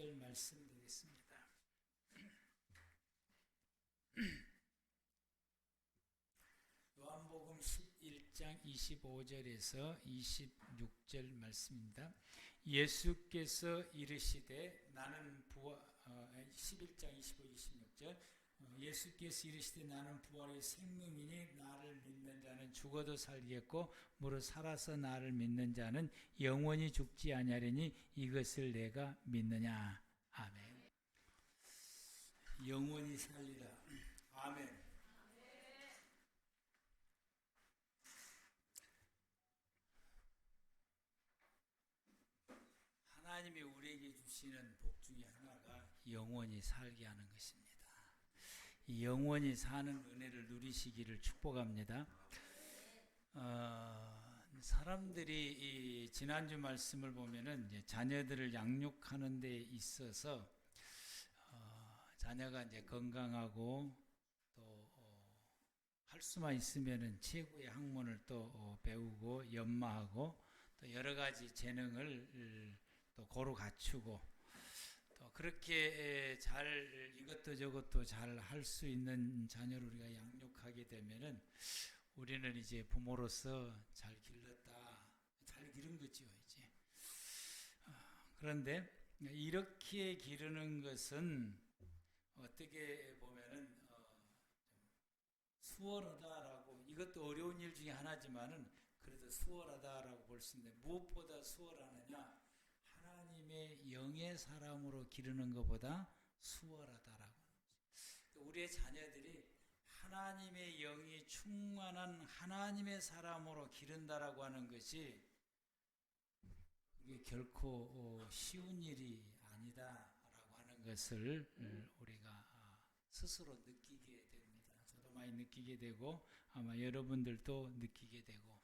6절 말씀 드리겠습니다. 요한복음 11장 25절에서 26절 말씀입니다. 예수께서 이르시되 나는 11장 25, 26절 예수께서 이르시되 나는 부활의 생명이니 나를 믿는 자는 죽어도 살겠고 무릇 살아서 나를 믿는 자는 영원히 죽지 아니하리니 이것을 내가 믿느냐. 아멘. 영원히 살리라. 아멘. 하나님이 우리에게 주시는 복 중에 하나가 영원히 살게 하는 것입니다. 이 영원히 사는 은혜를 누리시기를 축복합니다. 사람들이 이 지난주 말씀을 보면은 이제 자녀들을 양육하는 데 있어서 자녀가 이제 건강하고 또 할 수만 있으면은 최고의 학문을 또 배우고 연마하고 또 여러 가지 재능을 또 고루 갖추고 또 그렇게 잘 이것도 저것도 잘 할 수 있는 자녀를 우리가 양육하게 되면은 우리는 이제 부모로서 잘 길렀다, 잘 기른 거죠 이제. 그런데 이렇게 기르는 것은 어떻게 보면은 수월하다라고, 이것도 어려운 일 중에 하나지만은 그래도 수월하다라고 볼 수 있는데, 무엇보다 수월하느냐? 하나님의 영의 사람으로 기르는 것보다 수월하다라고. 우리의 자녀들이 하나님의 영이 충만한 하나님의 사람으로 기른다라고 하는 것이 이게 결코 쉬운 일이 아니다라고 하는 것을 우리가 스스로 느끼게 됩니다. 저도 많이 느끼게 되고 아마 여러분들도 느끼게 되고.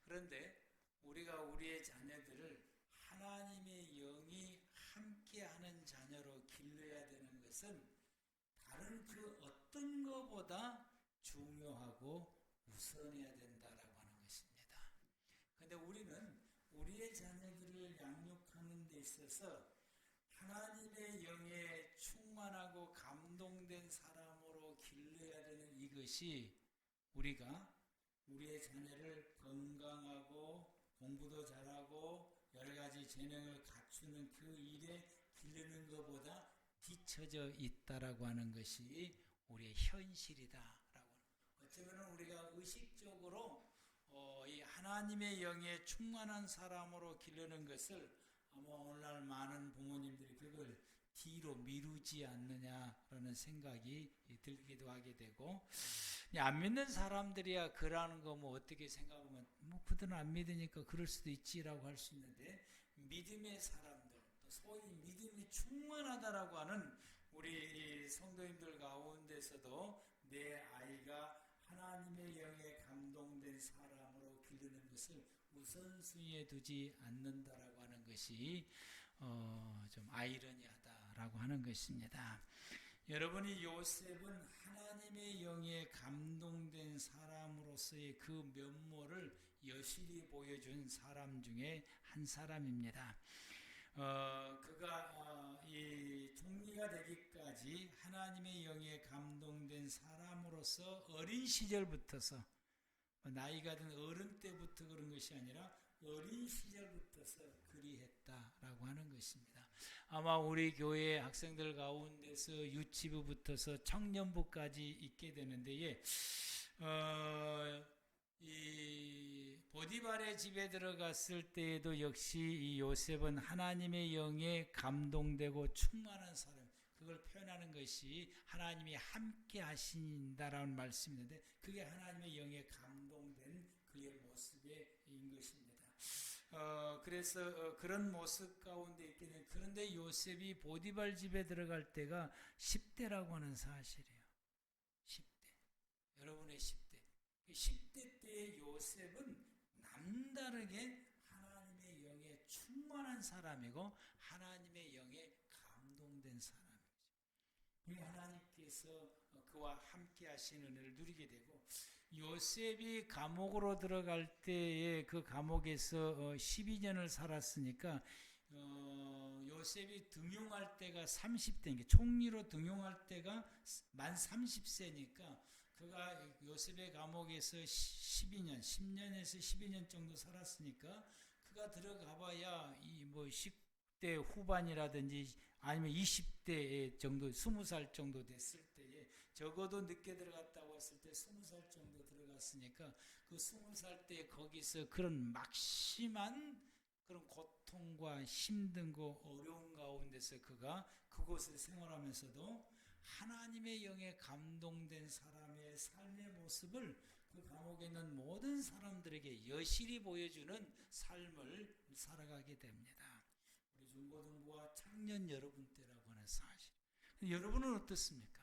그런데 우리가 우리의 자녀들을 하나님의 영이 함께하는 자녀로 길러야 되는 것은 다른 그 어떤 것보다 중요하고 우선해야 된다라고 하는 것입니다. 그런데 우리는 우리의 자녀들을 양육하는 데 있어서 하나님의 영에 충만하고 감동된 사람으로 길러야 되는 이것이, 우리가 우리의 자녀를 건강하고 공부도 잘하고 여러 가지 재능을 갖추는 그 일에 기르는 것보다 뒤처져 있다라고 하는 것이 우리의 현실이다라고. 어쩌면 우리가 의식적으로 이 하나님의 영에 충만한 사람으로 기르는 것을 아마 오늘날 많은 부모님들이 그걸 뒤로 미루지 않느냐라는 생각이 들기도 하게 되고, 안 믿는 사람들이야 그러는 거 뭐 어떻게 생각하면 뭐 그들은 안 믿으니까 그럴 수도 있지라고 할 수 있는데, 믿음의 사람들, 또 소위 믿음이 충만하다라고 하는 우리 성도님들 가운데서도 내 아이가 하나님의 영에 감동된 사람으로 기르는 것을 우선순위에 두지 않는다라고 하는 것이 좀 아이러니하다라고 하는 것입니다. 여러분이 요셉은 하나님의 영에 감동된 사람으로서의 그 면모를 여실히 보여준 사람 중에 한 사람입니다. 그가 이 총리가 되기까지 하나님의 영에 감동된 사람으로서 어린 시절부터서, 나이가 든 어른 때부터 그런 것이 아니라 어린 시절부터서 그리했다라고 하는 것입니다. 아마 우리 교회 학생들 가운데서 유치부부터서 청년부까지 있게 되는데, 이 보디발의 집에 들어갔을 때에도 역시 이 요셉은 하나님의 영에 감동되고 충만한 사람, 그걸 표현하는 것이 하나님이 함께 하신다라는 말씀인데, 그게 하나님의 영에 감동된 그의 모습인 것입니다. 그래서 그런 모습 가운데 있게 된. 그런데 요셉이 보디발 집에 들어갈 때가 10대라고 하는 사실이에요. 10대. 여러분의 10대. 10대 때의 요셉은 남다르게 하나님의 영에 충만한 사람이고 하나님의 영에 감동된 사람이죠. 하나님께서 그와 함께 하시는 은혜를 누리게 되고, 요셉이 감옥으로 들어갈 때에 그 감옥에서 12년을 살았으니까 요셉이 등용할 때가 30대니까 총리로 등용할 때가 만 30세니까 그가 요셉의 감옥에서 10년에서 12년 정도 살았으니까 그가 들어가봐야 이 뭐 10대 후반이라든지 아니면 20대 정도 20살 정도 됐을 때에 적어도 늦게 들어갔다고 했을 때 20살 정도 들어갔으니까 그 20살 때 거기서 그런 막심한 그런 고통과 힘든 거 어려운 가운데서 그가 그곳을 생활하면서도 하나님의 영에 감동된 사람의 삶의 모습을 그 감옥에 있는 모든 사람들에게 여실히 보여주는 삶을 살아가게 됩니다. 우리 중고등부와 청년 여러분 때라고 하는 사실. 여러분은 어떻습니까?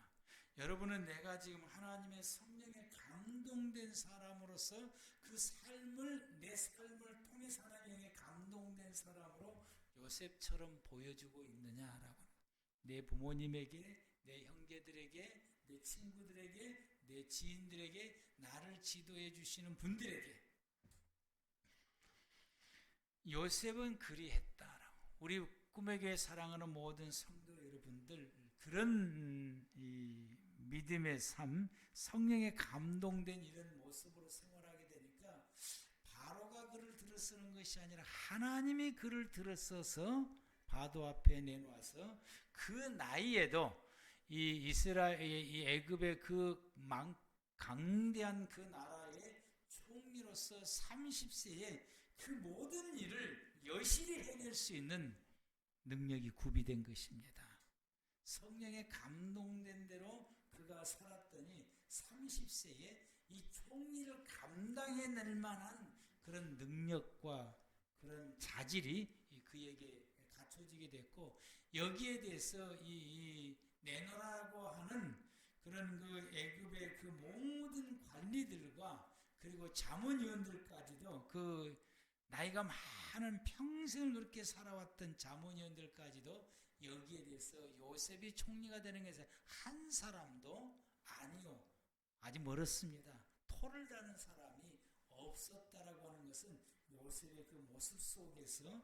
여러분은 내가 지금 하나님의 성령에 감동된 사람으로서 그 삶을 내 삶을 통해 하나님의 감동된 사람으로 요셉처럼 보여주고 있느냐라고. 내 부모님에게, 내 형제들에게, 내 친구들에게, 내 지인들에게, 나를 지도해 주시는 분들에게 요셉은 그리했다라고. 우리 꿈의 교회 사랑하는 모든 성도 여러분들 그런 이 믿음의 삶, 성령에 감동된 이런 모습으로 생활하게 되니까 바로가 그를 들어서는 것이 아니라 하나님이 그를 들어서서 바도 앞에 내놓아서 그 나이에도 이 이스라엘, 이 애굽의 그 강대한 그 나라의 총리로서 30세에 그 모든 일을 여실히 해낼 수 있는 능력이 구비된 것입니다. 성령에 감동된 대로 그가 살았더니 30세에 이 총리를 감당해낼 만한 그런 능력과 그런 자질이 그에게 갖춰지게 됐고, 여기에 대해서 이 내노라고 하는 그런 그 애굽의 그 모든 관리들과 그리고 자문위원들까지도 그 나이가 많은 평생을 그렇게 살아왔던 자문위원들까지도 여기에 대해서 요셉이 총리가 되는 것에 한 사람도 아니요, 아직 멀었습니다. 토를 다는 사람이 없었다라고 하는 것은 요셉의 그 모습 속에서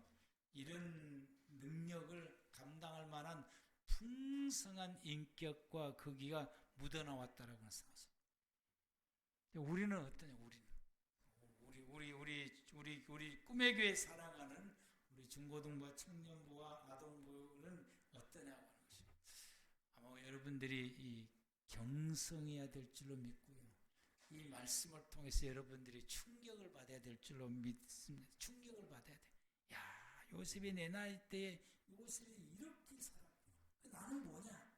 이런 능력을 감당할 만한 풍성한 인격과 거기가 묻어나왔다라고 하는 사실. 우리는 어떠냐? 우리 꿈의 교회 사랑하는 우리 중고등부와 청년부와 아동부는 어떠냐고 하는 것입니다. 아마 여러분들이 이 경성해야 될 줄로 믿고요. 이 말씀을 통해서 여러분들이 충격을 받아야 될 줄로 믿습니다. 충격을 받아야 돼. 야, 요셉이 내 나이 때에 요셉이 이렇게 살았구나. 나는 뭐냐?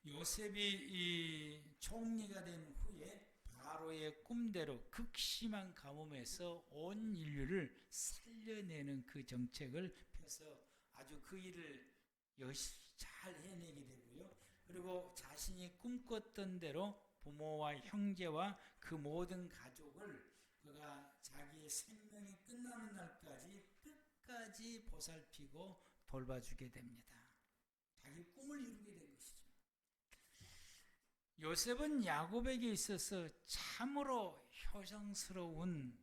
요셉이 이 총리가 된 후에 바로의 꿈대로 극심한 가뭄에서 온 인류를 살려내는 그 정책을 펴서 아주 그 일을 잘 해내게 되고요. 그리고 자신이 꿈꿨던 대로 부모와 형제와 그 모든 가족을 그가 자기의 생명이 끝나는 날까지 끝까지 보살피고 돌봐주게 됩니다. 자기 꿈을 이루게 된 것이죠. 요셉은 야곱에게 있어서 참으로 효성스러운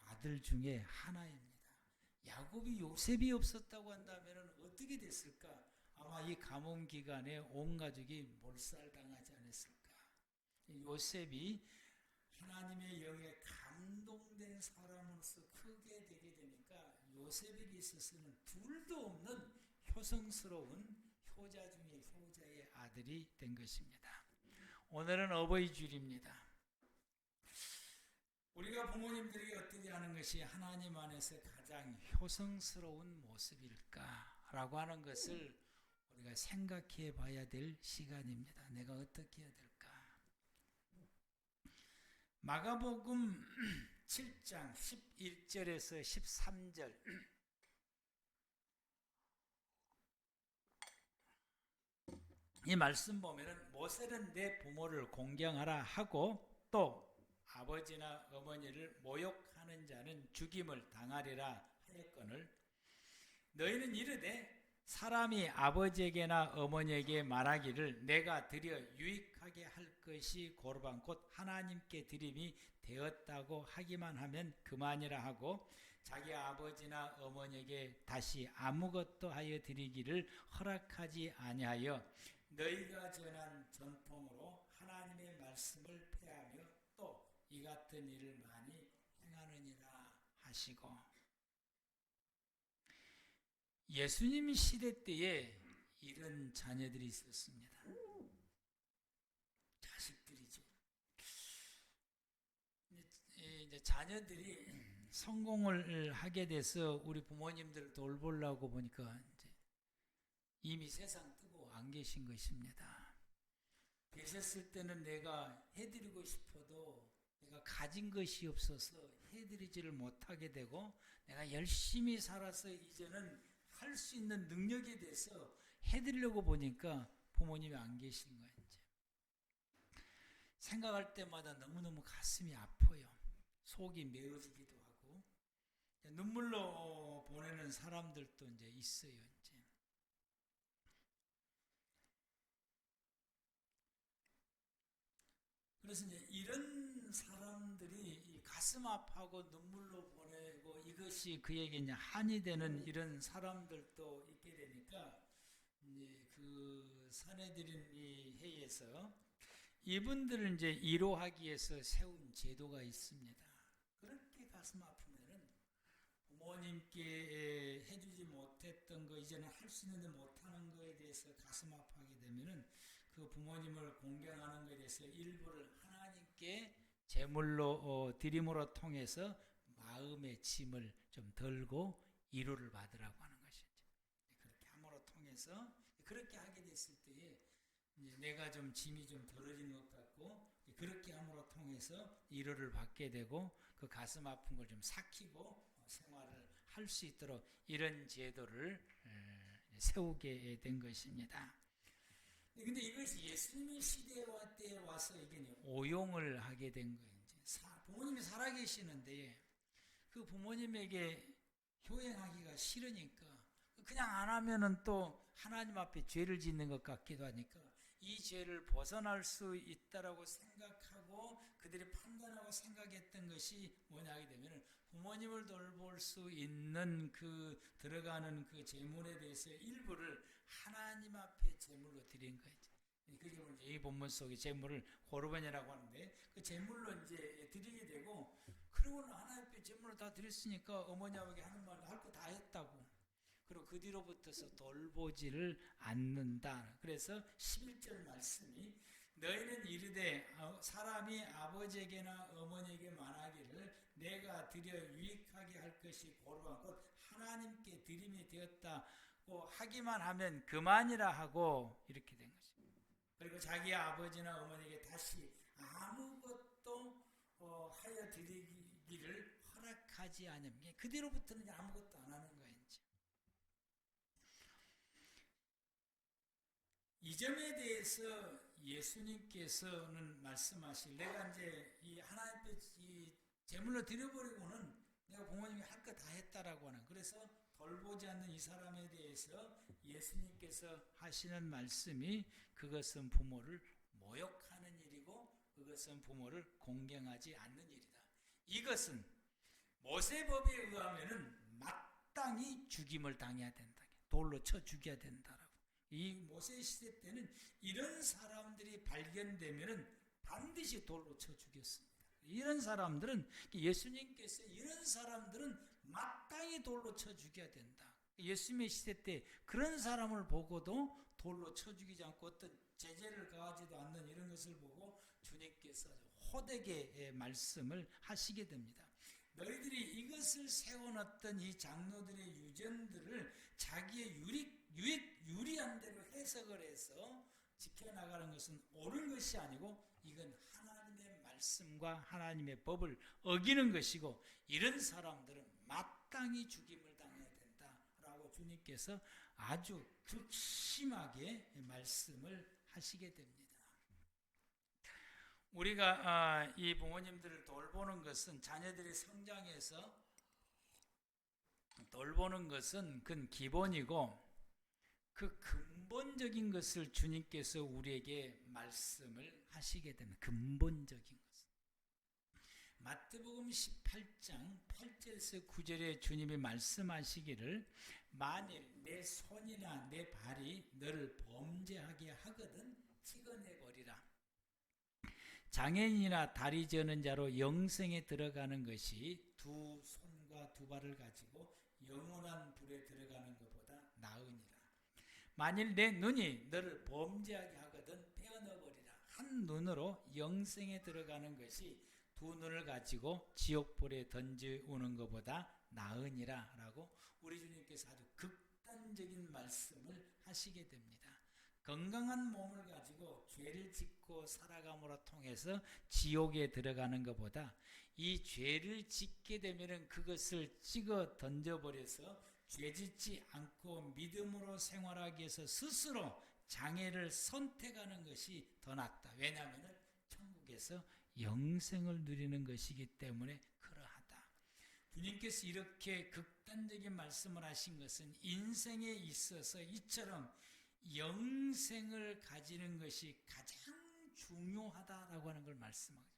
아들 중에 하나입니다. 야곱이 요셉이 없었다고 한다면 어떻게 됐을까? 아마 이 가뭄 기간에 온 가족이 몰살당하지 않았을까? 요셉이 하나님의 영에 감동된 사람으로서 크게 되게 되니까 요셉에게 있어서는 둘도 없는 효성스러운 효자 중에 효자의 아들이 된 것입니다. 오늘은 어버이 주일입니다. 우리가 부모님들에게 어떻게 하는 것이 하나님 안에서 가장 효성스러운 모습일까라고 하는 것을 우리가 생각해 봐야 될 시간입니다. 내가 어떻게 해야 될까? 마가복음 7장 11절에서 13절 이 말씀 보면은 모세는 내 부모를 공경하라 하고 또 아버지나 어머니를 모욕하는 자는 죽임을 당하리라 하였거늘 너희는 이르되 사람이 아버지에게나 어머니에게 말하기를 내가 드려 유익하게 할 것이 고르반 곧 하나님께 드림이 되었다고 하기만 하면 그만이라 하고 자기 아버지나 어머니에게 다시 아무것도 하여 드리기를 허락하지 아니하여 너희가 전한 전통으로 하나님의 말씀을 폐하며 또 이 같은 일을 많이 행하느니라 하시고, 예수님 시대 때에 이런 자녀들이 있었습니다. 자식들이죠. 이제 자녀들이 성공을 하게 돼서 우리 부모님들을 돌보려고 보니까 이제 이미 세상 뜨고 안 계신 것입니다. 계셨을 때는 내가 해드리고 싶어도 내가 가진 것이 없어서 해드리지를 못하게 되고, 내가 열심히 살아서 이제는 할 수 있는 능력에 대해서 해드리려고 보니까 부모님이 안 계신 거예요. 이제 생각할 때마다 너무너무 가슴이 아파요. 속이 메어지기도 하고 눈물로 보내는 사람들도 이제 있어요. 이제 그래서 이제 이런 사람들이 가슴 아파하고 눈물로 보내고 이것이 그에게 이제 한이 되는 이런 사람들도 있게 되니까, 이제 그 사내들인 이 해에서 이분들을 이제 위로하기 위해서 세운 제도가 있습니다. 그렇게 가슴 아프면은 부모님께 해주지 못했던 거, 이제는 할 수 있는데 못하는 거에 대해서 가슴 아파하게 되면은 그 부모님을 공경하는 것에 대해서 일부를 하나님께 제물로 드림으로 통해서 마음의 짐을 좀 덜고 위로를 받으라고 하는 것이죠. 그렇게 함으로 통해서, 그렇게 하게 됐을 때에 내가 좀 짐이 좀 덜어진 것 같고, 그렇게 함으로 통해서 위로를 받게 되고 그 가슴 아픈 걸 좀 삭히고 생활을 할 수 있도록 이런 제도를 세우게 된 것입니다. 근데 이것이 예수님의 시대와 때에 와서 이게 오용을 하게 된 거예요. 부모님이 살아계시는데 그 부모님에게 효행하기가 싫으니까, 그냥 안 하면은 또 하나님 앞에 죄를 짓는 것 같기도 하니까 이 죄를 벗어날 수 있다라고 생각하고 그들이 판단하고 생각했던 것이 뭐냐 하게 되면, 부모님을 돌볼 수 있는 그 들어가는 그 제물에 대해서 일부를 하나님 앞에 제물로 드린 거죠. 그게 이 본문 속의 제물을 고르반이라고 하는데, 그 제물로 이제 드리게 되고, 그러고는 하나님 앞에 제물을 다 드렸으니까 어머니 아버지 하는 말 할 거 다 했다고. 그리고 그 뒤로부터서 돌보지를 않는다. 그래서 11절 말씀이, 너희는 이르되 사람이 아버지에게나 어머니에게 말하기를 내가 드려 유익하게 할 것이 고르반 곧 하나님께 드림이 되었다고 하기만 하면 그만이라 하고, 이렇게 된 것입니다. 그리고 자기 아버지나 어머니에게 다시 아무것도 하여 드리기를 허락하지 않으면, 그 뒤로부터는 아무것도 안 하는 거예요. 이 점에 대해서 예수님께서는 말씀하실, 내가 이제 이 하나님 이 제물로 드려버리고는 내가 부모님이 할 거 다 했다라고 하는, 그래서 돌보지 않는 이 사람에 대해서 예수님께서 하시는 말씀이, 그것은 부모를 모욕하는 일이고 그것은 부모를 공경하지 않는 일이다. 이것은 모세법에 의하면은 마땅히 죽임을 당해야 된다. 돌로 쳐 죽여야 된다라고. 이 모세 시대 때는 이런 사람들이 발견되면은 반드시 돌로 쳐 죽였습니다. 이런 사람들은, 예수님께서 이런 사람들은 마땅히 돌로 쳐 죽여야 된다. 예수님의 시대 때 그런 사람을 보고도 돌로 쳐 죽이지 않고 어떤 제재를 가하지도 않는 이런 것을 보고 주님께서 호되게 말씀을 하시게 됩니다. 너희들이 이것을 세워놨던 이 장로들의 유전들을 자기의 유리한 대로 해석을 해서 지켜나가는 것은 옳은 것이 아니고, 이건 하나님의 말씀과 하나님의 법을 어기는 것이고, 이런 사람들은 마땅히 죽임을 당해야 된다라고 주님께서 아주 극심하게 말씀을 하시게 됩니다. 우리가 이 부모님들을 돌보는 것은, 자녀들이 성장해서 돌보는 것은 그건 기본이고, 그 근본적인 것을 주님께서 우리에게 말씀을 하시게 됩니다. 근본적인 것. 마태복음 18장 8절에서 9절에 주님이 말씀하시기를 만일 내 손이나 내 발이 너를 범죄하게 하거든 찍어내버리라. 장애인이나 다리 저는 자로 영생에 들어가는 것이 두 손과 두 발을 가지고 영원한 불에 들어가는 것보다 나으니라. 만일 내 눈이 너를 범죄하게 하거든 떼어넣어버리라. 한 눈으로 영생에 들어가는 것이 두 눈을 가지고 지옥불에 던져오는 것보다 나으니라 라고 우리 주님께서 아주 극단적인 말씀을 하시게 됩니다. 건강한 몸을 가지고 죄를 짓고 살아감으로 통해서 지옥에 들어가는 것보다 이 죄를 짓게 되면 그것을 찍어 던져버려서 죄 짓지 않고 믿음으로 생활하기 위해서 스스로 장애를 선택하는 것이 더 낫다. 왜냐하면 천국에서 영생을 누리는 것이기 때문에 그러하다. 주님께서 이렇게 극단적인 말씀을 하신 것은 인생에 있어서 이처럼 영생을 가지는 것이 가장 중요하다라고 하는 걸 말씀하죠.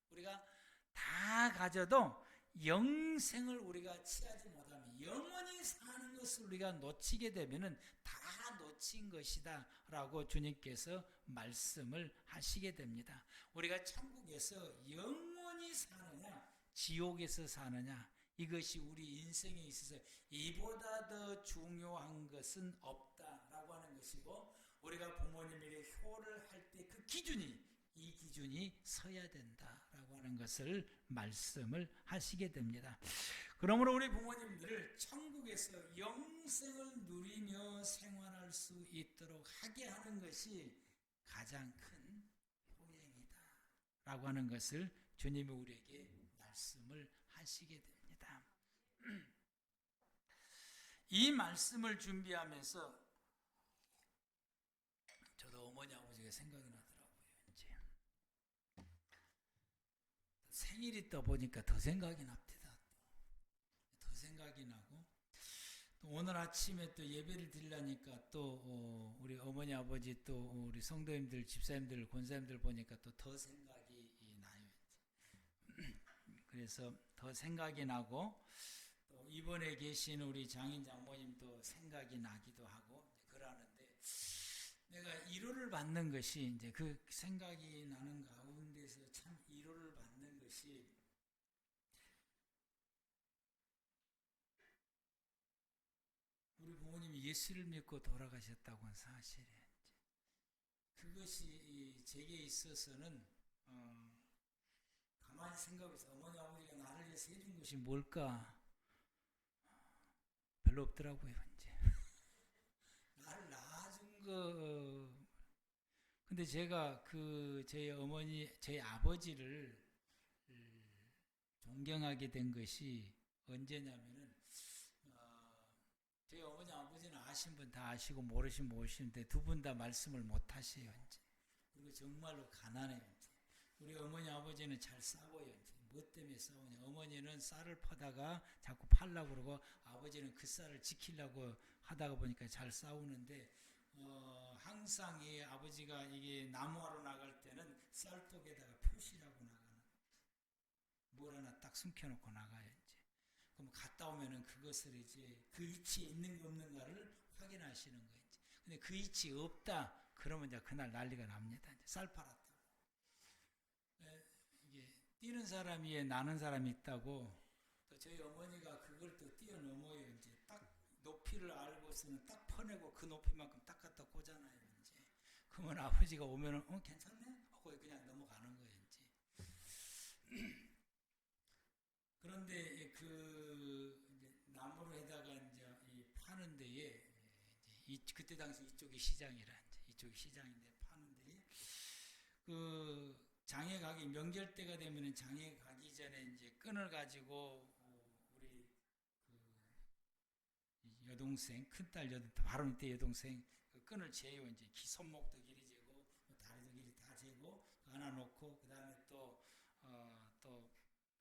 우리가 다 가져도 영생을 우리가 취하지 못하면 영원히 사는 것을 우리가 놓치게 되면은 다 놓친 것이다 라고 주님께서 말씀을 하시게 됩니다. 우리가 천국에서 영원히 사느냐 지옥에서 사느냐 이것이 우리 인생에 있어서 이보다 더 중요한 것은 없다라고 하는 것이고 우리가 부모님에게 효를 할 때 그 이 기준이 서야 된다라고 하는 것을 말씀을 하시게 됩니다. 그러므로 우리 부모님들을 천국에서 영생을 누리며 생활할 수 있도록 하게 하는 것이 가장 큰 효행이다 라고 하는 것을 주님이 우리에게 말씀을 하시게 됩니다. 이 말씀을 준비하면서 저도 어머니 아버지가 생각이 나더라고요. 이제 생일이 떠보니까 더 생각이 납니다. 더 생각이 나고 또 오늘 아침에 또 예배를 드리려니까 또 우리 어머니 아버지 또 우리 성도님들 집사님들 권사님들 보니까 또 더 생각이 나요. 그래서 더 생각이 나고 또 이번에 계신 우리 장인 장모님도 생각이 나기도 하고 그러는데 내가 위로를 받는 것이 이제 그 생각이 나는 가운데서 참 위로를 받는 것이 우리 부모님이 예수를 믿고 돌아가셨다고 하는 사실이에요. 그것이 제게 있어서는 가만히 생각해서 어머니 아버지가 나를 위해서 해준 것이 뭘까? 별로 없더라고요. 이제 나를 낳아준 거. 근데 제가 저희 어머니, 저희 아버지를 존경하게 된 것이 언제냐면은 저희 어머니 아버지는 아신 분 다 아시고 모르신 분 모르시는데 두 분 다 말씀을 못 하세요. 이제 그리고 정말로 가난해요. 이제 우리 어머니 아버지는 잘 싸워요. 이제 뭐 때문에 싸우냐? 어머니는 쌀을 퍼다가 자꾸 팔려고 그러고 아버지는 그 쌀을 지키려고 하다가 보니까 잘 싸우는데 항상 이 아버지가 이게 나무하러 나갈 때는 쌀독에다가 표시라고 나가는 뭘 하나 딱 숨겨놓고 나가요. 이제 그럼 갔다 오면은 그것을 이제 그 위치에 있는 거 없는가를 확인하시는 거예요. 이제. 근데 그 위치 없다 그러면 이제 그날 난리가 납니다. 이제 쌀 팔았다고. 이게 뛰는 사람 위에 나는 사람이 있다고. 또 저희 어머니가 그걸 또 뛰어넘어요. 이제 딱 높이를 알고서는 딱 퍼내고 그 높이만큼 딱 갖다 꽂아놔요. 이제 그러면 아버지가 오면은 괜찮네 하고 그냥 넘어가는 거예요. 이제. 그런데 이제 나무로 해다가 이제 파는 데에 그때 당시 이쪽이 시장이라 이쪽이 시장인데 파는 데에 그 장에 가기 명절 때가 되면은 장에 가기 전에 이제 끈을 가지고 우리 그 여동생 큰딸 바로 밑에 여동생 그 끈을 재요. 이제 손목도 길이 재고 다리도 길이 다 재고 하나 놓고 그 다음에 또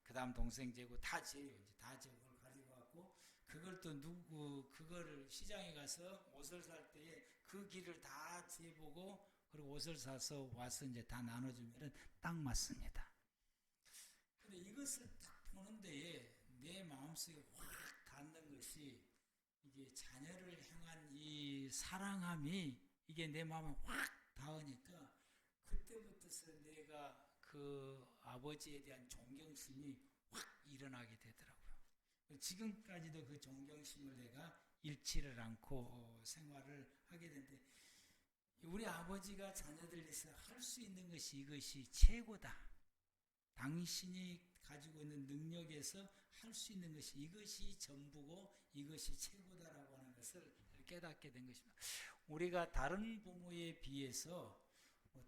그 다음 동생 재고 다 재요. 이제 다 재고 그걸 가지고 왔고 그걸 또 그거를 시장에 가서 옷을 살 때에 그 길을 다 재보고 그리고 옷을 사서 와서 이제 다 나눠주면은 딱 맞습니다. 근데 이것을 딱 보는 데에 내 마음속에 확 닿는 것이 이게 자녀를 향한 이 사랑함이 이게 내 마음에 확 닿으니까 그때부터서 내가 그 아버지에 대한 존경심이 확 일어나게 되더라고요. 지금까지도 그 존경심을 내가 잃지를 않고 생활을 하게 되는데 우리 아버지가 자녀들 위해서 할 수 있는 것이 이것이 최고다. 당신이 가지고 있는 능력에서 할 수 있는 것이 이것이 전부고 이것이 최고다라고 하는 것을 깨닫게 된 것입니다. 우리가 다른 부모에 비해서 더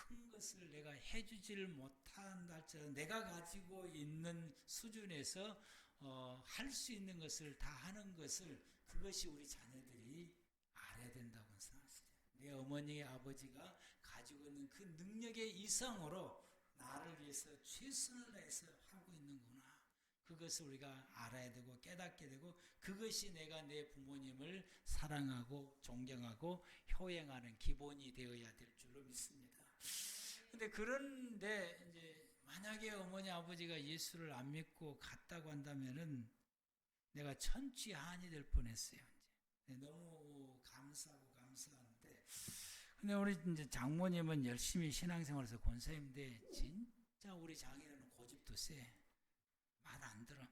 큰 것을 내가 해주지를 못한다 할지라도 내가 가지고 있는 수준에서 할 수 있는 것을 다 하는 것을 그것이 우리 자녀들이 알아야 된다고 생각합니다. 내 어머니 아버지가 가지고 있는 그 능력의 이상으로 나를 위해서 최선을 다해서 하고 있는구나. 그것을 우리가 알아야 되고 깨닫게 되고 그것이 내가 내 부모님을 사랑하고 존경하고 효행하는 기본이 되어야 될 줄로 믿습니다. 그런데 이제 만약에 어머니 아버지가 예수를 안 믿고 갔다고 한다면은 내가 천취한이 될 뻔했어요. 이제 너무 감사한데 근데 우리 이제 장모님은 열심히 신앙생활에서 권사님인데 진짜 우리 장인어른 고집도 세. 말 안 들어.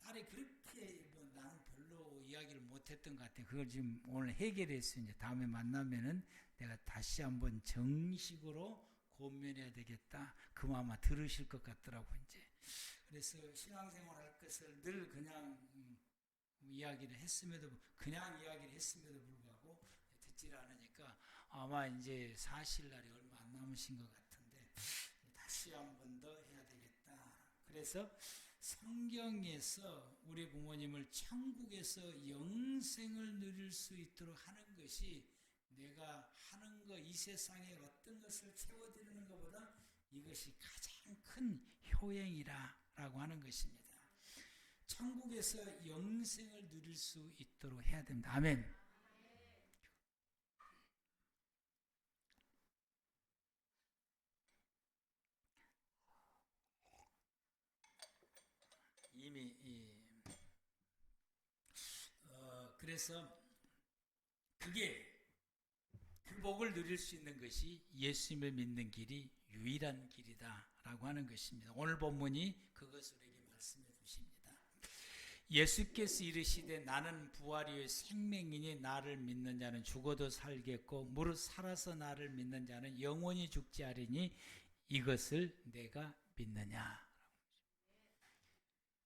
딸이 그렇게 나는 별로 이야기를 못했던 것 같아. 그걸 지금 오늘 해결했어요. 이제 다음에 만나면은 내가 다시 한번 정식으로 권면해야 되겠다. 그 마음 들으실 것 같더라고 이제. 그래서 신앙생활 할 것을 늘 그냥 이야기를 했음에도 불구하고 듣질 않으니까 아마 이제 사실 날이 얼마 안 남으신 것 같은데 다시 한 번 더 해야 되겠다. 그래서 성경에서 우리 부모님을 천국에서 영생을 누릴 수 있도록 하는 것이 내가 하는 것, 이 세상에 어떤 것을 채워드리는 것보다 이것이 가장 큰 효행이라고 하는 것입니다. 천국에서 영생을 누릴 수 있도록 해야 됩니다. 아멘. 이미 그래서 그 복을 누릴 수 있는 것이 예수님을 믿는 길이 유일한 길이다라고 하는 것입니다. 오늘 본문이 그것을 우리에게 말씀해 주십니다. 예수께서 이르시되 나는 부활이요 생명이니 나를 믿는 자는 죽어도 살겠고 무릇 살아서 나를 믿는 자는 영원히 죽지 않으리니 이것을 내가 믿느냐.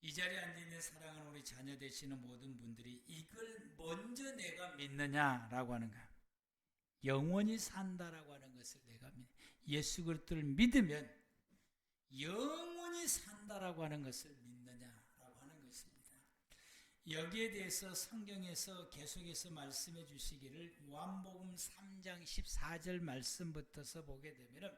이 자리에 앉아있는 사랑하는 우리 자녀 되시는 모든 분들이 이걸 먼저 내가 믿느냐라고 하는 거야. 영원히 산다라고 하는 것을 내가 예수 그리스도를 믿으면 영원히 산다라고 하는 것을 믿느냐라고 하는 것입니다. 여기에 대해서 성경에서 계속해서 말씀해 주시기를 요한복음 3장 14절 말씀부터서 보게 되면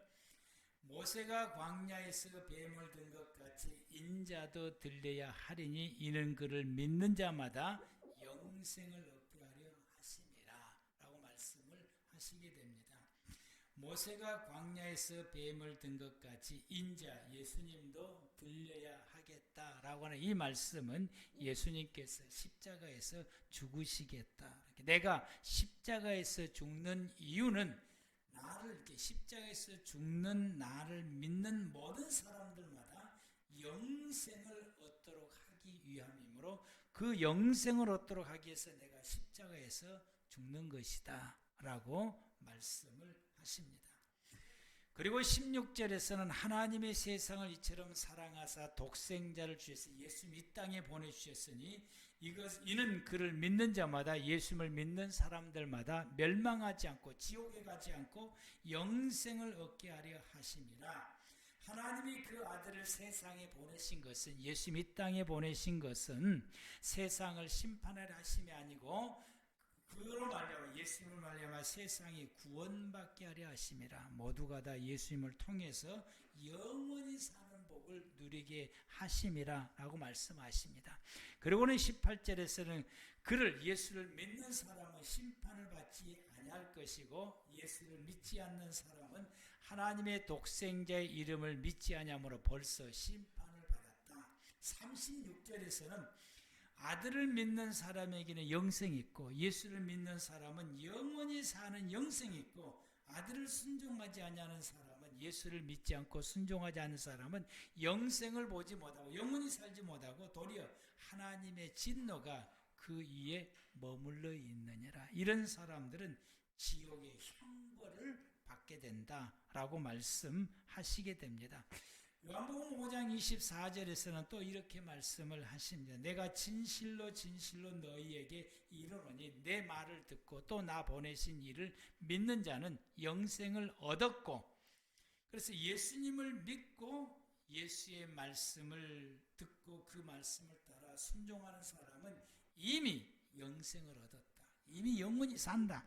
모세가 광야에서 뱀을 든 것 같이 인자도 들려야 하리니 이는 그를 믿는 자마다 영생을 얻게 하려 하심이라 라고 말씀을 하시게 됩니다. 모세가 광야에서 뱀을 든 것 같이 인자 예수님도 들려야 하겠다라고 하는 이 말씀은 예수님께서 십자가에서 죽으시겠다. 내가 십자가에서 죽는 이유는 나를 이렇게 십자가에서 죽는 나를 믿는 모든 사람들마다 영생을 얻도록 하기 위함이므로 그 영생을 얻도록 하기 위해서 내가 십자가에서 죽는 것이다 라고 말씀을 하십니다. 그리고 16절에서는 하나님의 세상을 이처럼 사랑하사 독생자를 주셔서 예수님 이 땅에 보내주셨으니 이는 그를 믿는 자마다 예수님을 믿는 사람들마다 멸망하지 않고 지옥에 가지 않고 영생을 얻게 하려 하심이라. 하나님이 그 아들을 세상에 보내신 것은 예수님 이 땅에 보내신 것은 세상을 심판하려 하심이 아니고 그로 말미암아 예수님을 말미암아 세상이 구원받게 하려 하심이라. 모두가 다 예수님을 통해서 영원히 사는 복을 누리게 하심이라 라고 말씀하십니다. 그리고는 18절에서는 그를 예수를 믿는 사람은 심판 심판을 받지 아니할 것이고 예수를 믿지 않는 사람은 하나님의 독생자의 이름을 믿지 아니함으로 벌써 심판을 받았다. 36절에서는 아들을 믿는 사람에게는 영생이 있고 예수를 믿는 사람은 영원히 사는 영생이 있고 아들을 순종하지 아니하는 사람은 예수를 믿지 않고 순종하지 않는 사람은 영생을 보지 못하고 영원히 살지 못하고 도리어 하나님의 진노가 그 위에 머물러 있느니라. 이런 사람들은 지옥의 형벌을 받게 된다라고 말씀하시게 됩니다. 요한복음 5장 24절에서는 또 이렇게 말씀을 하십니다. 내가 진실로 진실로 너희에게 이르노니 내 말을 듣고 또 나 보내신 이를 믿는 자는 영생을 얻었고, 그래서 예수님을 믿고 예수의 말씀을 듣고 그 말씀을 따라 순종하는 사람은 이미 영생을 얻었다. 이미 영원히 산다.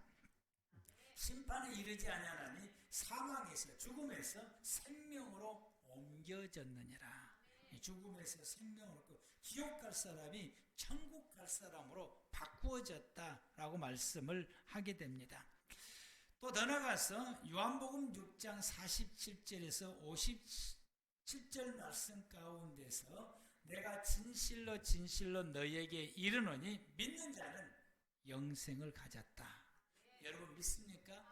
심판에 이르지 아니하나니 사망에서 죽음에서 생명으로 옮겨졌느니라. 죽음에서 생명을 얻고 지옥 갈 사람이 천국 갈 사람으로 바꾸어졌다라고 말씀을 하게 됩니다. 또 더 나가서 요한복음 6장 47절에서 57절 말씀 가운데서 내가 진실로 진실로 너희에게 이르노니 믿는 자는 영생을 가졌다. 여러분 믿습니까?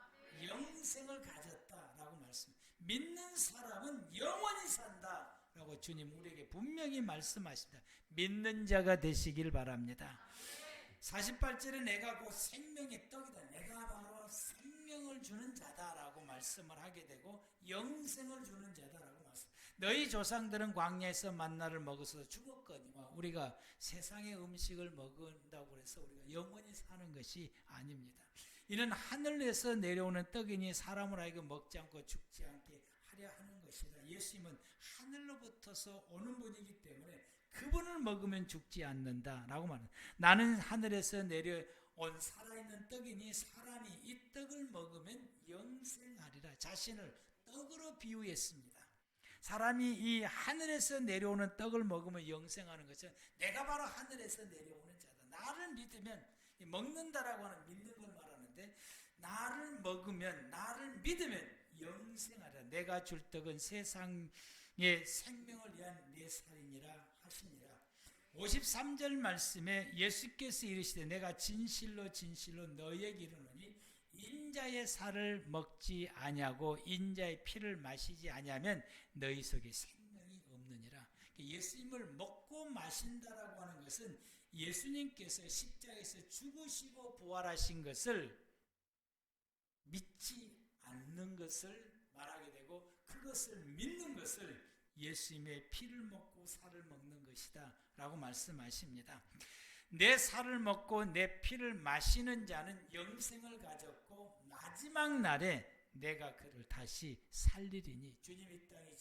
영생을 가졌다라고 말씀. 믿는 사람은 영원히 산다라고 주님 우리에게 분명히 말씀하십니다. 믿는 자가 되시길 바랍니다. 48절에 내가 곧 생명의 떡이다. 내가 바로 생명을 주는 자다라고 말씀을 하게 되고 영생을 주는 자다라고 말씀. 너희 조상들은 광야에서 만나를 먹어서 죽었거니와 우리가 세상의 음식을 먹는다고 해서 우리가 영원히 사는 것이 아닙니다. 이는 하늘에서 내려오는 떡이니 사람을 하여금 먹지 않고 죽지 않게 하려 하는 것이다. 예수님은 하늘로부터서 오는 분이기 때문에 그분을 먹으면 죽지 않는다라고 말합니다. 나는 하늘에서 내려온 살아있는 떡이니 사람이 이 떡을 먹으면 영생하리라. 자신을 떡으로 비유했습니다. 사람이 이 하늘에서 내려오는 떡을 먹으면 영생하는 것은 내가 바로 하늘에서 내려오는 자다. 나를 믿으면 먹는다라고 하는 믿는 걸 말하는데 나를 먹으면 나를 믿으면 영생하리라. 내가 줄 떡은 세상의 생명을 위한 내 살이니라 하시니라. 53절 말씀에 예수께서 이르시되 내가 진실로 진실로 너희에게 이르노니 인자의 살을 먹지 아니하고 인자의 피를 마시지 아니하면 너희 속에 생명이 없느니라. 예수님을 먹고 마신다라고 하는 것은 예수님께서 십자가에서 죽으시고 부활하신 것을 믿지 않는 것을 말하게 되고 그것을 믿는 것을 예수님의 피를 먹고 살을 먹는 것이다 라고 말씀하십니다. 내 살을 먹고 내 피를 마시는 자는 영생을 가졌고 마지막 날에 내가 그를 다시 살리리니 주님이 이 땅에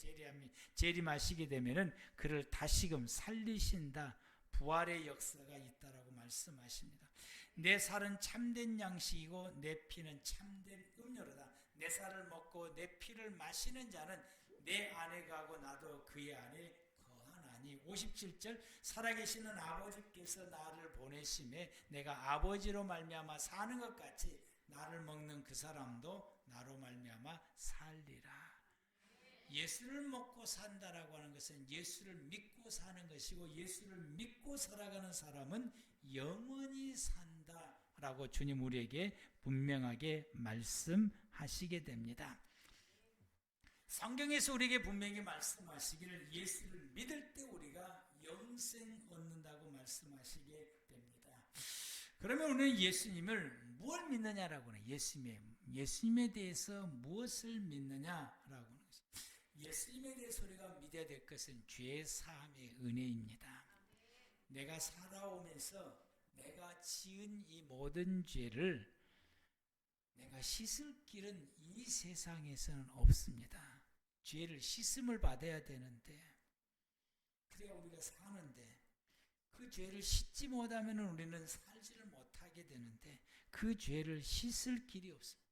재림하시게 되면은 그를 다시금 살리신다. 부활의 역사가 있다라고 말씀하십니다. 내 살은 참된 양식이고 내 피는 참된 음료로다. 내 살을 먹고 내 피를 마시는 자는 내 안에 가고 나도 그의 안에 거하나니. 57절 살아계시는 아버지께서 나를 보내심에 내가 아버지로 말미암아 사는 것 같이 나를 먹는 그 사람도 나로 말미암아 살리라. 예수를 먹고 산다라고 하는 것은 예수를 믿고 사는 것이고 예수를 믿고 살아가는 사람은 영원히 산다라고 주님 우리에게 분명하게 말씀하시게 됩니다. 성경에서 우리에게 분명히 말씀하시기를 예수를 믿을 때 우리가 영생 얻는다고 말씀하시게 됩니다. 그러면 오늘 예수님을 무엇을 믿느냐라고 하는 예수님에 대해서 무엇을 믿느냐라고 하는 것입니다. 예수님에 대해서 우리가 믿어야 될 것은 죄 사함의 은혜입니다. 내가 살아오면서 내가 지은 이 모든 죄를 내가 씻을 길은 이 세상에서는 없습니다. 죄를 씻음을 받아야 되는데 그래야 우리가 사는데 그 죄를 씻지 못하면 우리는 살지를 못하게 되는데 그 죄를 씻을 길이 없습니다.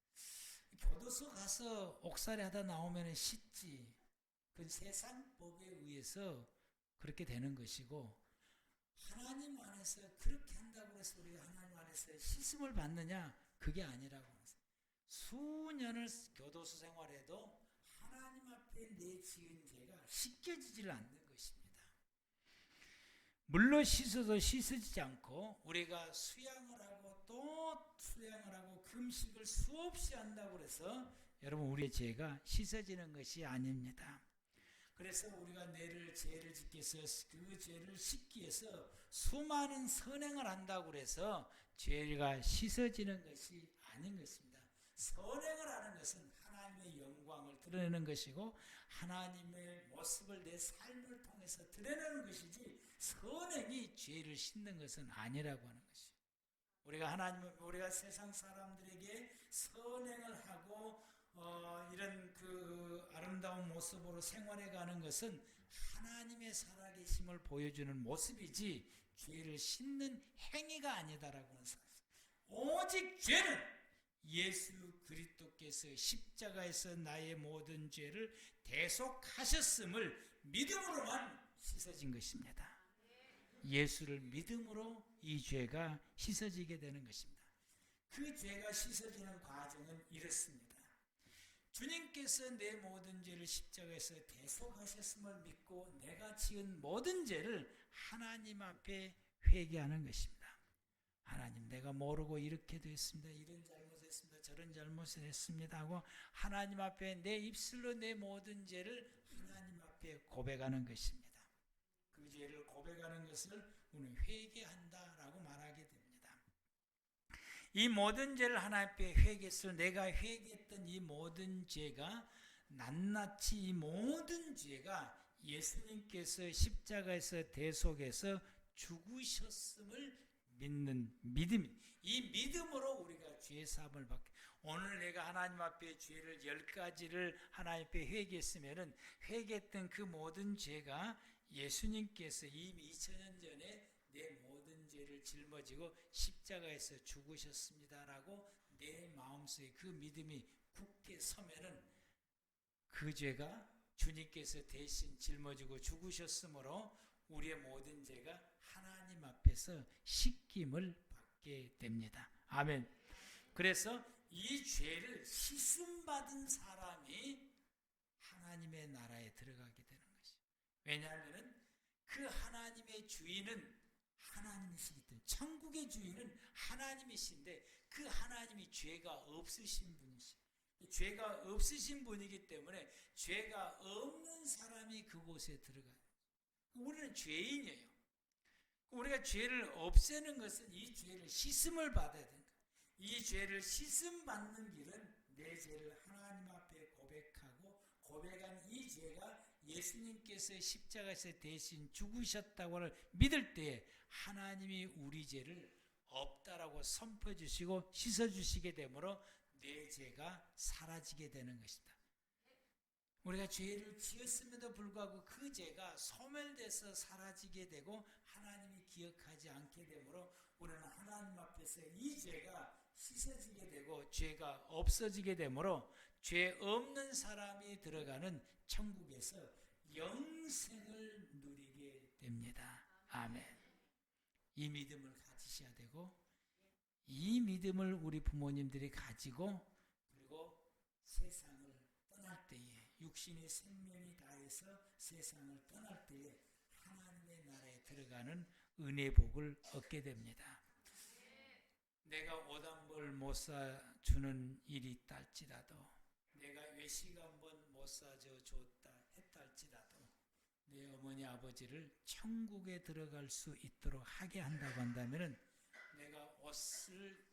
교도소 가서 옥살이 하다 나오면 씻지. 그 세상 법에 의해서 그렇게 되는 것이고 하나님 안에서 그렇게 한다고 해서 우리가 하나님 안에서 씻음을 받느냐? 그게 아니라고 하는 것입니다. 수년을 교도소 생활해도 하나님 앞에 내 지은 죄가 씻겨지질 않는 것입니다. 물로 씻어도 씻어지지 않고 우리가 수양을 하고 또 수양을 하고 금식을 수없이 한다고 해서 여러분 우리의 죄가 씻어지는 것이 아닙니다. 그래서 우리가 죄를 짓기 위해서 그 죄를 씻기 위해서 수많은 선행을 한다고 해서 죄가 씻어지는 것이 아닌 것입니다. 선행을 하는 것은 하나님의 영광을 드러내는 것이고 하나님의 모습을 내 삶을 통해서 드러내는 것이지 선행이 죄를 씻는 것은 아니라고 하는 것이죠. 우리가 세상 사람들에게 선행을 하고 이런 그 아름다운 모습으로 생활해가는 것은 하나님의 살아계심을 보여주는 모습이지 죄를 씻는 행위가 아니다라고 하는 사실. 오직 죄는 예수 그리스도께서 십자가에서 나의 모든 죄를 대속하셨음을 믿음으로만 씻어진 것입니다. 예수를 믿음으로 이 죄가 씻어지게 되는 것입니다. 그 죄가 씻어지는 과정은 이렇습니다. 주님께서 내 모든 죄를 십자가에서 대속하셨음을 믿고 내가 지은 모든 죄를 하나님 앞에 회개하는 것입니다. 하나님, 내가 모르고 이렇게 됐습니다. 이런 잘못했습니다. 저런 잘못을 했습니다 하고 하나님 앞에 내 입술로 내 모든 죄를 하나님 앞에 고백하는 것입니다. 그 죄를 고백하는 것을 우리는 회개한다라고 말하게 됩니다. 이 모든 죄를 하나님 앞에 회개해서 내가 회개했던 이 모든 죄가 낱낱이 이 모든 죄가 예수님께서 십자가에서 대속해서 죽으셨음을 믿는 믿음, 이 믿음으로 우리가 죄 사함을 받게. 오늘 내가 하나님 앞에 죄를 10가지를 하나님 앞에 회개했으면은 회개했던 그 모든 죄가 예수님께서 이미 2000년 전에 내 모든 죄를 짊어지고 십자가에서 죽으셨습니다라고 내 마음속에 그 믿음이 굳게 서면은 그 죄가 주님께서 대신 짊어지고 죽으셨으므로 우리의 모든 죄가 하나님 앞에서 씻김을 받게 됩니다. 아멘. 그래서 이 죄를 씻음받은 사람이 하나님의 나라에 들어가게 되는 것이죠. 왜냐하면 그 하나님의 주인은 하나님이시기 때문에, 천국의 주인은 하나님이신데 그 하나님이 죄가 없으신 분이시죠. 죄가 없으신 분이기 때문에 죄가 없는 사람이 그곳에 들어가요. 우리는 죄인이에요. 우리가 죄를 없애는 것은 이 죄를 씻음을 받아야 된다. 이 죄를 씻음 받는 길은 내 죄를 하나님 앞에 고백하고 고백한 이 죄가 예수님께서 십자가에서 대신 죽으셨다고 믿을 때에 하나님이 우리 죄를 없다라고 선포해 주시고 씻어 주시게 되므로 내 죄가 사라지게 되는 것입니다. 우리가 죄를 지었음에도 불구하고 그 죄가 소멸돼서 사라지게 되고 하나님이 기억하지 않게 되므로 우리는 하나님 앞에서 이 죄가 씻어지게 되고 죄가 없어지게 되므로 죄 없는 사람이 들어가는 천국에서 영생을 누리게 됩니다. 아멘. 이 믿음을 가지셔야 되고 이 믿음을 우리 부모님들이 가지고 그리고 세상을 떠날 때에 육신의 생명이 다해서 세상을 떠날 때에 하나님의 나라에 들어가는 은혜 복을 얻게 됩니다. 내가 오단벌 못 사주는 일이 있달지라도 내가 외식 한번 못 사줘 줬다 했달지라도 내 어머니 아버지를 천국에 들어갈 수 있도록 하게 한다고 한다면 내가 옷을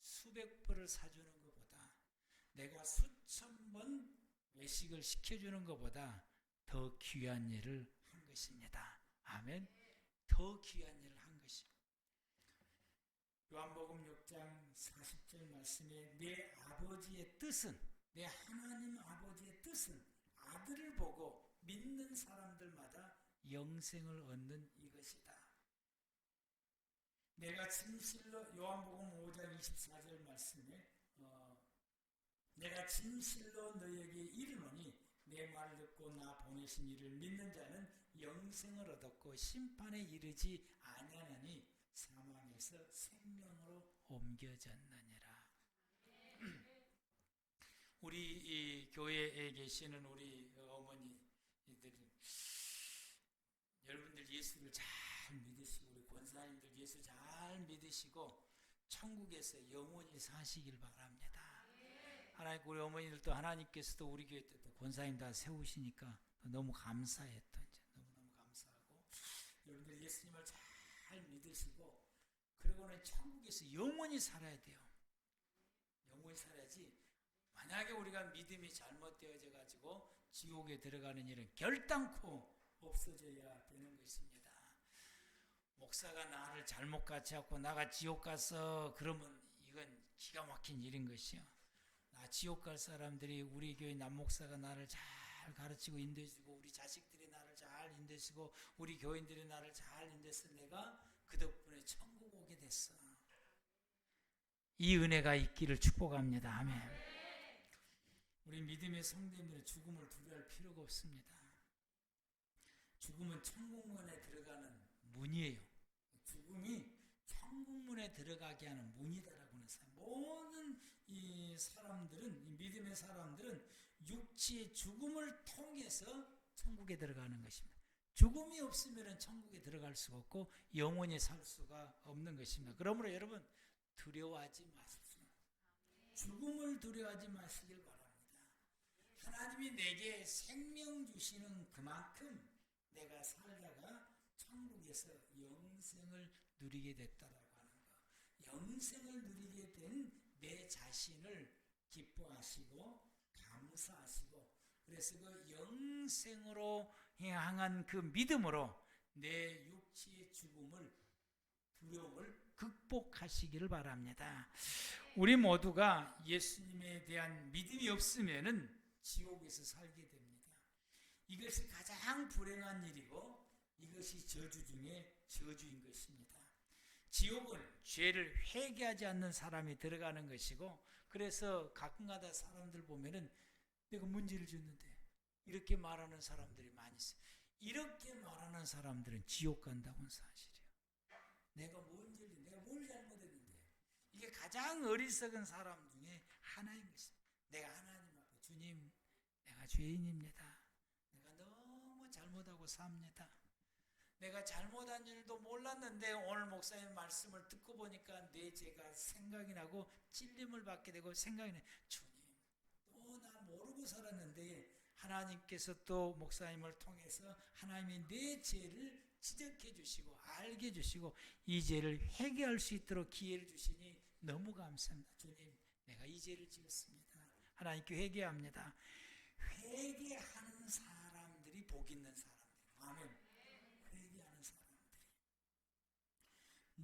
수백 벌을 사주는 것보다 내가 수천 번 외식을 시켜주는 것보다 더 귀한 일을 한 것입니다. 아멘. 더 귀한 일을 한 것입니다. 요한복음 6장 40절 말씀에 내 아버지의 뜻은, 내 하나님 아버지의 뜻은 아들을 보고 믿는 사람들마다 영생을 얻는 이것이다. 내가 진실로 요한복음 5장 24절 말씀에 내가 진실로 너희에게 이르노니 내 말을 듣고 나 보내신 이를 믿는 자는 영생을 얻었고 심판에 이르지 아니하나니 사망에서 생명으로 옮겨졌느니라. 우리 이 교회에 계시는 우리 어머니들이 여러분들 예수를 잘 믿으시고 우리 권사님들 예수 잘 믿으시고 천국에서 영원히 사시길 바랍니다. 하나님 우리 어머니들도 하나님께서도 우리 교회 때도 권사님 다 세우시니까 너무 감사했던 너무너무 감사하고 여러분들 예수님을 잘 믿으시고 그리고는 천국에서 영원히 살아야 돼요. 영원히 살아야지 만약에 우리가 믿음이 잘못되어져 가지고 지옥에 들어가는 일은 결단코 없어져야 되는 것입니다. 목사가 나를 잘못 가르쳐갖고 나가 지옥 가서 그러면 이건 기가 막힌 일인 것이요. 나 지옥 갈 사람들이 우리 교회 남목사가 나를 잘 가르치고 인도해주고 우리 자식들이 나를 잘 인도해주고 우리 교인들이 나를 잘 인도해서 내가 그 덕분에 천국 오게 됐어. 이 은혜가 있기를 축복합니다. 아멘. 우리 믿음의 성도님들은 죽음을 두려워할 필요가 없습니다. 죽음은 천국문에 들어가는 문이에요. 죽음이 천국문에 들어가게 하는 문이다라고 하는 사람. 모든 이 사람들은 이 믿음의 사람들은 육체의 죽음을 통해서 천국에 들어가는 것입니다. 죽음이 없으면 천국에 들어갈 수가 없고 영원히 살 수가 없는 것입니다. 그러므로 여러분 두려워하지 마십시오. 죽음을 두려워하지 마시길 바랍니다. 하나님이 내게 생명 주시는 그만큼 내가 살다가 천국에서 영생을 누리게 됐다라고 하는 거. 영생을 누리게 된 내 자신을 기뻐하시고 감사하시고 그래서 그 영생으로 향한 그 믿음으로 내 육체의 죽음을 두려움을 극복하시기를 바랍니다. 우리 모두가 예수님에 대한 믿음이 없으면은 지옥에서 살게 됩니다. 이것이 가장 불행한 일이고 이것이 저주 중에 저주인 것입니다. 지옥은 죄를 회개하지 않는 사람이 들어가는 것이고 그래서 가끔가다 사람들 보면은 내가 문제를 줬는데 이렇게 말하는 사람들이 많이 있어요. 이렇게 말하는 사람들은 지옥 간다고는 사실이에요. 내가 뭘 잘못했는데 이게 가장 어리석은 사람 중에 하나인 것입니다. 내가 하나님 앞에 주님 내가 죄인입니다. 내가 너무 잘못하고 삽니다. 내가 잘못한 일도 몰랐는데 오늘 목사님 말씀을 듣고 보니까 내 죄가 생각이 나고 찔림을 받게 되고 생각이 나요. 주님 또 나 모르고 살았는데 하나님께서 또 목사님을 통해서 하나님이 내 죄를 지적해 주시고 알게 해 주시고 이 죄를 회개할 수 있도록 기회를 주시니 너무 감사합니다. 주님 내가 이 죄를 지었습니다. 하나님께 회개합니다. 회개하는 사람들이 복 있는 사람들. 아멘. 회개하는 사람들이.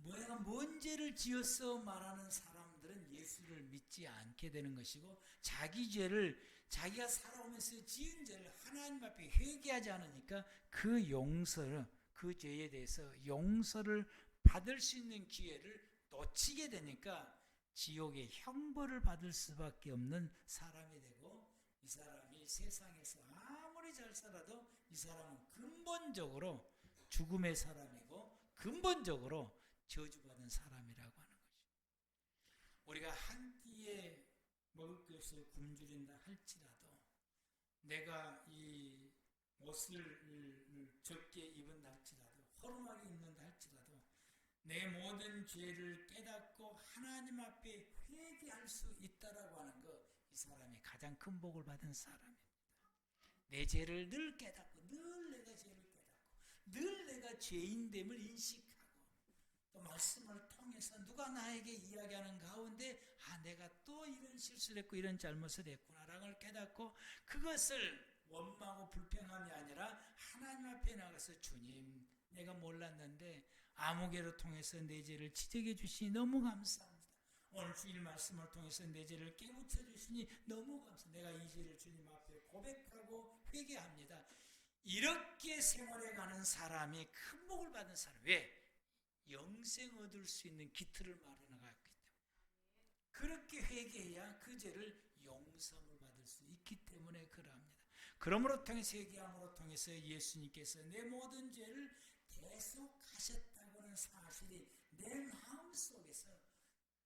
내가 뭔 죄를 지었어 말하는 사람들은 예수를 믿지 않게 되는 것이고 자기 죄를 자기가 살아오면서 지은 죄를 하나님 앞에 회개하지 않으니까 그 용서를 그 죄에 대해서 용서를 받을 수 있는 기회를 놓치게 되니까 지옥의 형벌을 받을 수밖에 없는 사람이 되고 이 사람이 세상에서 아무리 잘 살아도 이 사람은 근본적으로 죽음의 사람이고 근본적으로 저주받은 사람이라고 하는 것이죠. 우리가 한 끼에 먹을 것을 굶주린다 할지라도 내가 이 옷을 적게 입은다 할지라도 허름하게 입는다 할지라도 내 모든 죄를 깨닫고 하나님 앞에 회개할 수 있다라고 하는 것, 이 사람이 가장 큰 복을 받은 사람입니다. 내 죄를 늘 깨닫고 늘 내가 죄를 깨닫고 늘 내가 죄인됨을 인식하고 또 말씀을 통해서 누가 나에게 이야기하는 가운데 내가 또 이런 실수를 했고 이런 잘못을 했구나라는 깨닫고 그것을 원망하고 불평함이 아니라 하나님 앞에 나가서 주님 내가 몰랐는데 아무개로 통해서 내 죄를 지적해 주시니 너무 감사합니다. 오늘 주일 말씀을 통해서 내 죄를 깨우쳐 주시니 너무 감사합니다. 내가 이 죄를 주님 앞에 고백하고 회개합니다. 이렇게 생활해 가는 사람이 큰 복을 받은 사람. 왜? 영생 얻을 수 있는 기틀을 마련하였기 때문에 그렇게 회개해야 그 죄를 용서를 받을 수 있기 때문에 그러합니다. 그러므로 통해서 회개함으로 통해서 예수님께서 내 모든 죄를 대속하셨다고 하는 사실이 내 마음속에서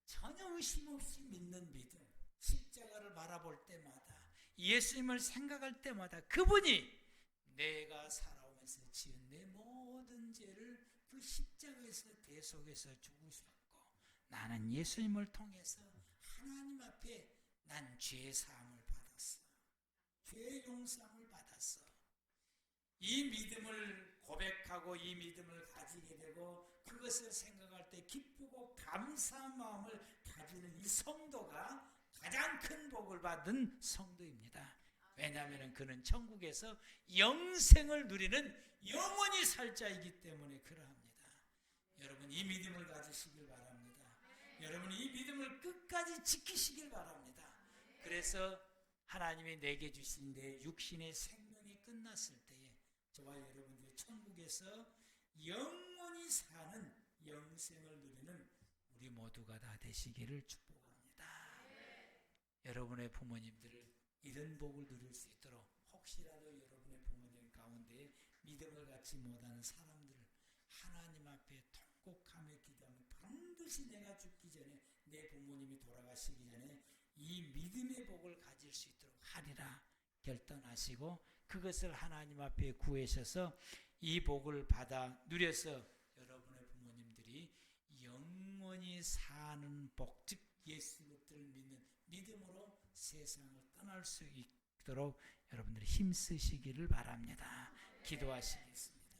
전혀 의심 없이 믿는 믿음, 십자가를 바라볼 때마다 예수님을 생각할 때마다 그분이 내가 살아오면서 지은 내 모든 죄를 그 십자가에서 대속해서 죽으셨고 나는 예수님을 통해서 하나님 앞에 난 죄 사함을 받았어. 죄 용서함을 받았어. 이 믿음을 고백하고 이 믿음을 가지게 되고 그것을 생각할 때 기쁘고 감사한 마음을 가지는 이 성도가 가장 큰 복을 받은 성도입니다. 왜냐하면 그는 천국에서 영생을 누리는 영원히 살 자이기 때문에 그러합니다. 여러분 이 믿음을 가지시길 바랍니다. 여러분 이 믿음을 끝까지 지키시길 바랍니다. 그래서 하나님이 내게 주신 내 육신의 생명이 끝났을 때에 저와 여러분들이 천국에서 영원히 사는 영생을 누리는 우리 모두가 다 되시기를 축복합니다. 여러분의 부모님들을 이런 복을 누릴 수 있도록 혹시라도 여러분의 부모님 가운데 믿음을 갖지 못하는 사람들을 하나님 앞에 통곡하며 기도하며 반드시 내가 죽기 전에 내 부모님이 돌아가시기 전에 이 믿음의 복을 가질 수 있도록 하리라 결단하시고 그것을 하나님 앞에 구하셔서 이 복을 받아 누려서 여러분의 부모님들이 영원히 사는 복, 즉 예수를 믿는 믿음으로 세상을 떠날 수 있도록 여러분들이 힘쓰시기를 바랍니다. 기도하시겠습니다.